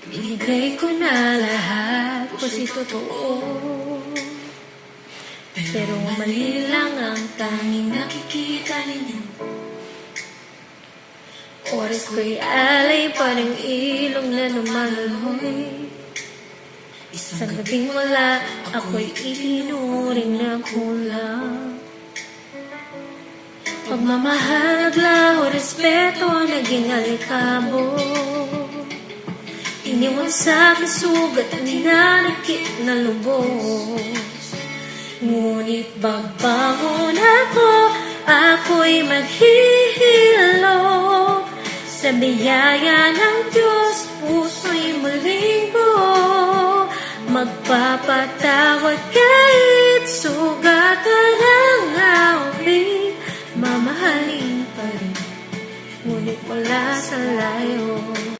Binigay ko na lahat kasi totoo. Pero mali lang ang tanging nakikita ninyo. Oras ko'y alay parang ilong na lumaloy. Isang gabing wala, ako'y itinuring na kulang. Pagmamahal, naglaho, respeto, naging alikabo. Iniwan sa'kin sugat at ninanakit na lubos. Ngunit pagbangon ako, ako'y maghihilo. Sa biyaya ng Diyos, puso'y muling buo. Magpapatawad kahit sugatan ang awit. Mamahalin pa rin, ngunit wala sa layo.